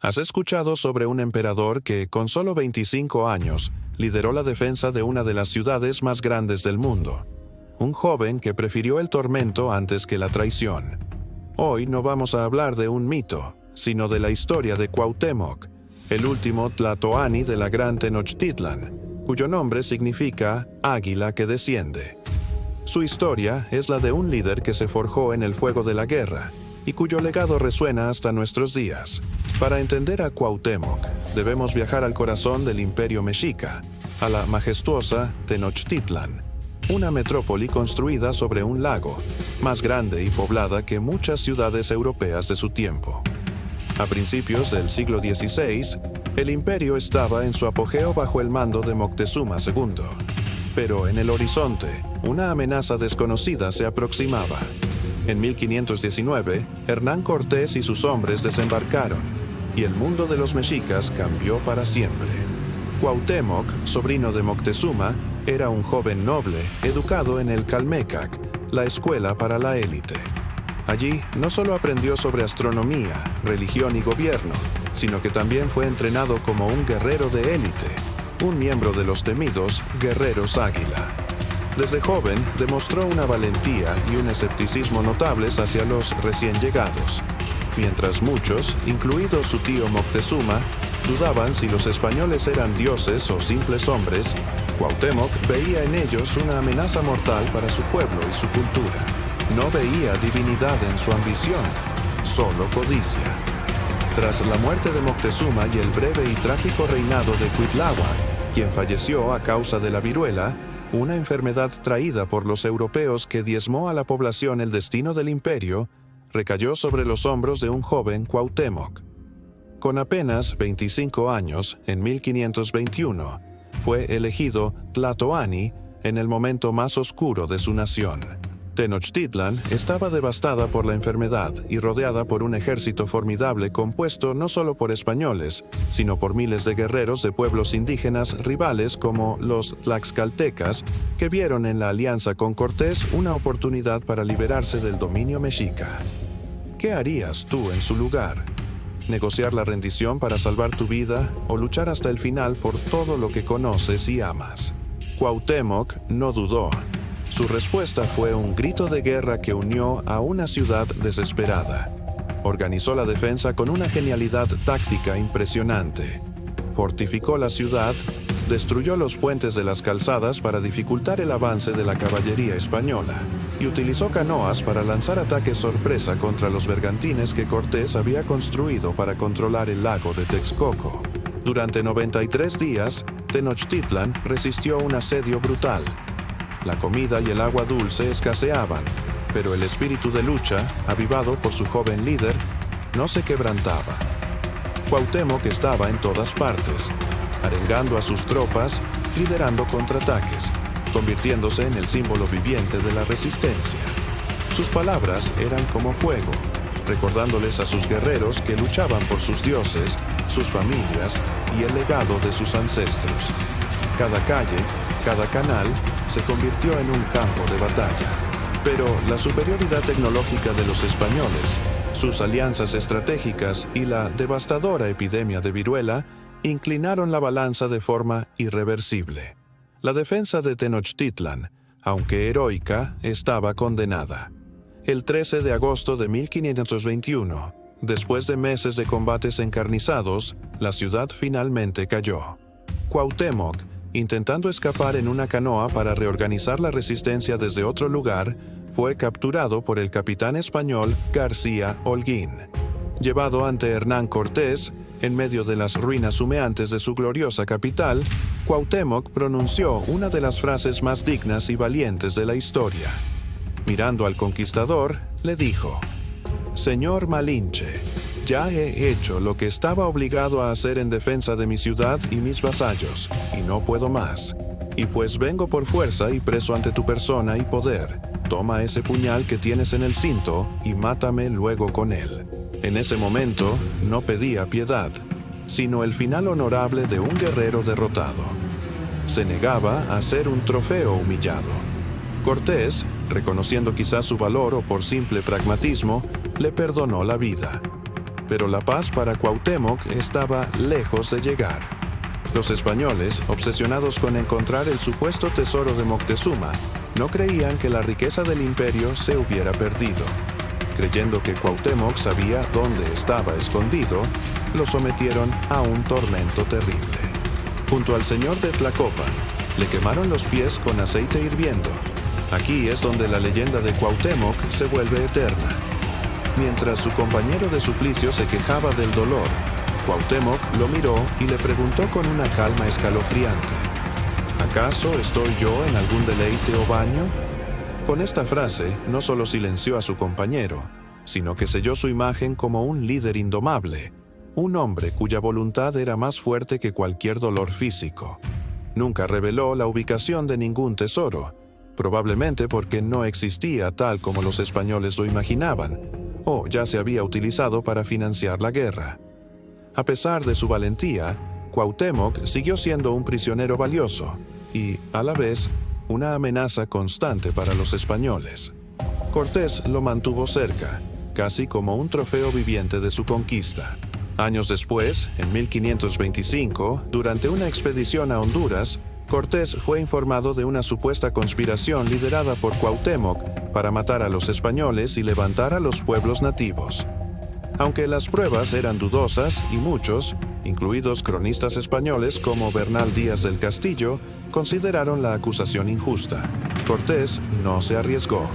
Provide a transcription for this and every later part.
¿Has escuchado sobre un emperador que, con solo 25 años, lideró la defensa de una de las ciudades más grandes del mundo? Un joven que prefirió el tormento antes que la traición. Hoy no vamos a hablar de un mito, sino de la historia de Cuauhtémoc, el último tlatoani de la gran Tenochtitlan, cuyo nombre significa águila que desciende. Su historia es la de un líder que se forjó en el fuego de la guerra y cuyo legado resuena hasta nuestros días. Para entender a Cuauhtémoc, debemos viajar al corazón del Imperio Mexica, a la majestuosa Tenochtitlan, una metrópoli construida sobre un lago, más grande y poblada que muchas ciudades europeas de su tiempo. A principios del siglo XVI, el imperio estaba en su apogeo bajo el mando de Moctezuma II. Pero en el horizonte, una amenaza desconocida se aproximaba. En 1519, Hernán Cortés y sus hombres desembarcaron, y el mundo de los mexicas cambió para siempre. Cuauhtémoc, sobrino de Moctezuma, era un joven noble, educado en el Calmecac, la escuela para la élite. Allí no solo aprendió sobre astronomía, religión y gobierno, sino que también fue entrenado como un guerrero de élite, un miembro de los temidos Guerreros Águila. Desde joven demostró una valentía y un escepticismo notables hacia los recién llegados, mientras muchos, incluido su tío Moctezuma, dudaban si los españoles eran dioses o simples hombres. Cuauhtémoc veía en ellos una amenaza mortal para su pueblo y su cultura. No veía divinidad en su ambición, solo codicia. Tras la muerte de Moctezuma y el breve y trágico reinado de Cuitláhuac, quien falleció a causa de la viruela, una enfermedad traída por los europeos que diezmó a la población, el destino del imperio recayó sobre los hombros de un joven Cuauhtémoc. Con apenas 25 años, en 1521, fue elegido tlatoani en el momento más oscuro de su nación. Tenochtitlan estaba devastada por la enfermedad y rodeada por un ejército formidable compuesto no solo por españoles, sino por miles de guerreros de pueblos indígenas rivales como los tlaxcaltecas, que vieron en la alianza con Cortés una oportunidad para liberarse del dominio mexica. ¿Qué harías tú en su lugar? ¿Negociar la rendición para salvar tu vida o luchar hasta el final por todo lo que conoces y amas? Cuauhtémoc no dudó. Su respuesta fue un grito de guerra que unió a una ciudad desesperada. Organizó la defensa con una genialidad táctica impresionante. Fortificó la ciudad, destruyó los puentes de las calzadas para dificultar el avance de la caballería española y utilizó canoas para lanzar ataques sorpresa contra los bergantines que Cortés había construido para controlar el lago de Texcoco. Durante 93 días, Tenochtitlan resistió un asedio brutal. La comida y el agua dulce escaseaban, pero el espíritu de lucha, avivado por su joven líder, no se quebrantaba. Cuauhtémoc estaba en todas partes, arengando a sus tropas, liderando contraataques, convirtiéndose en el símbolo viviente de la resistencia. Sus palabras eran como fuego, recordándoles a sus guerreros que luchaban por sus dioses, sus familias y el legado de sus ancestros. Cada calle, cada canal, se convirtió en un campo de batalla. Pero la superioridad tecnológica de los españoles, sus alianzas estratégicas y la devastadora epidemia de viruela inclinaron la balanza de forma irreversible. La defensa de Tenochtitlan, aunque heroica, estaba condenada. El 13 de agosto de 1521, después de meses de combates encarnizados, la ciudad finalmente cayó. Cuauhtémoc, intentando escapar en una canoa para reorganizar la resistencia desde otro lugar, fue capturado por el capitán español García Holguín. Llevado ante Hernán Cortés, en medio de las ruinas humeantes de su gloriosa capital, Cuauhtémoc pronunció una de las frases más dignas y valientes de la historia. Mirando al conquistador, le dijo: «Señor Malinche, ya he hecho lo que estaba obligado a hacer en defensa de mi ciudad y mis vasallos, y no puedo más. Y pues vengo por fuerza y preso ante tu persona y poder, toma ese puñal que tienes en el cinto y mátame luego con él». En ese momento, no pedía piedad, sino el final honorable de un guerrero derrotado. Se negaba a ser un trofeo humillado. Cortés, reconociendo quizás su valor o por simple pragmatismo, le perdonó la vida. pero la paz para Cuauhtémoc estaba lejos de llegar. Los españoles, obsesionados con encontrar el supuesto tesoro de Moctezuma, no creían que la riqueza del imperio se hubiera perdido. Creyendo que Cuauhtémoc sabía dónde estaba escondido, lo sometieron a un tormento terrible. Junto al señor de Tlacopan, le quemaron los pies con aceite hirviendo. Aquí es donde la leyenda de Cuauhtémoc se vuelve eterna. Mientras su compañero de suplicio se quejaba del dolor, Cuauhtémoc lo miró y le preguntó con una calma escalofriante: ¿acaso estoy yo en algún deleite o baño? Con esta frase no solo silenció a su compañero, sino que selló su imagen como un líder indomable, un hombre cuya voluntad era más fuerte que cualquier dolor físico. Nunca reveló la ubicación de ningún tesoro, probablemente porque no existía tal como los españoles lo imaginaban, o ya se había utilizado para financiar la guerra. A pesar de su valentía, Cuauhtémoc siguió siendo un prisionero valioso y, a la vez, una amenaza constante para los españoles. Cortés lo mantuvo cerca, casi como un trofeo viviente de su conquista. Años después, en 1525, durante una expedición a Honduras, Cortés fue informado de una supuesta conspiración liderada por Cuauhtémoc para matar a los españoles y levantar a los pueblos nativos. Aunque las pruebas eran dudosas y muchos, incluidos cronistas españoles como Bernal Díaz del Castillo, consideraron la acusación injusta. Cortés no se arriesgó.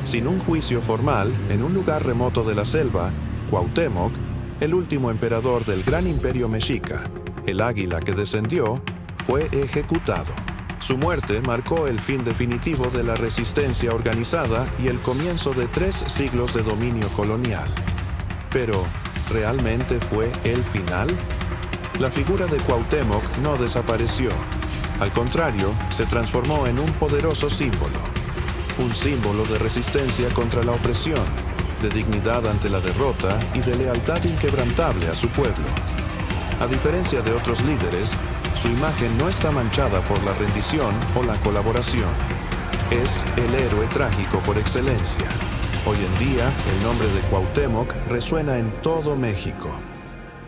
Sin un juicio formal, en un lugar remoto de la selva, Cuauhtémoc, el último emperador del gran imperio mexica, el águila que descendió, fue ejecutado. Su muerte marcó el fin definitivo de la resistencia organizada y el comienzo de 3 siglos de dominio colonial. Pero, ¿realmente fue el final? La figura de Cuauhtémoc no desapareció. Al contrario, se transformó en un poderoso símbolo. Un símbolo de resistencia contra la opresión, de dignidad ante la derrota y de lealtad inquebrantable a su pueblo. A diferencia de otros líderes, su imagen no está manchada por la rendición o la colaboración. Es el héroe trágico por excelencia. Hoy en día, el nombre de Cuauhtémoc resuena en todo México.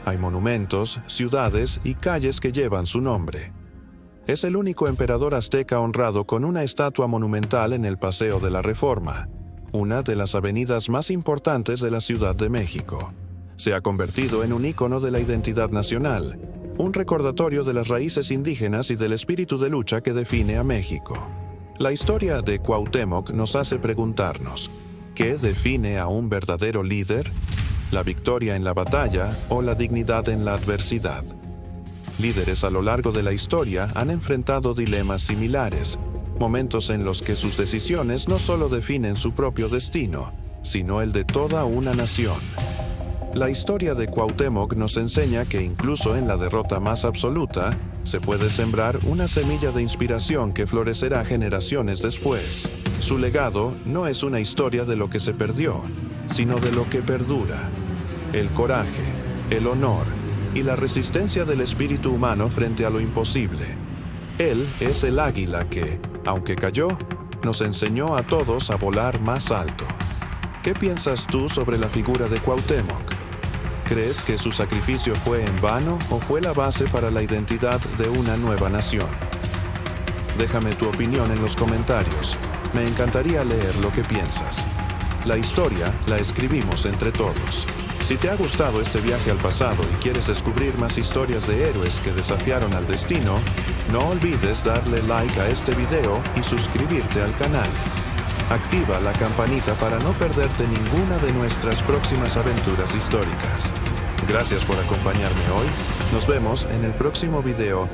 Hay monumentos, ciudades y calles que llevan su nombre. Es el único emperador azteca honrado con una estatua monumental en el Paseo de la Reforma, una de las avenidas más importantes de la Ciudad de México. Se ha convertido en un ícono de la identidad nacional, un recordatorio de las raíces indígenas y del espíritu de lucha que define a México. La historia de Cuauhtémoc nos hace preguntarnos: ¿qué define a un verdadero líder? ¿La victoria en la batalla o la dignidad en la adversidad? Líderes a lo largo de la historia han enfrentado dilemas similares, momentos en los que sus decisiones no solo definen su propio destino, sino el de toda una nación. La historia de Cuauhtémoc nos enseña que incluso en la derrota más absoluta, se puede sembrar una semilla de inspiración que florecerá generaciones después. Su legado no es una historia de lo que se perdió, sino de lo que perdura. El coraje, el honor y la resistencia del espíritu humano frente a lo imposible. Él es el águila que, aunque cayó, nos enseñó a todos a volar más alto. ¿Qué piensas tú sobre la figura de Cuauhtémoc? ¿Crees que su sacrificio fue en vano o fue la base para la identidad de una nueva nación? Déjame tu opinión en los comentarios. Me encantaría leer lo que piensas. La historia la escribimos entre todos. Si te ha gustado este viaje al pasado y quieres descubrir más historias de héroes que desafiaron al destino, no olvides darle like a este video y suscribirte al canal. Activa la campanita para no perderte ninguna de nuestras próximas aventuras históricas. Gracias por acompañarme hoy. Nos vemos en el próximo video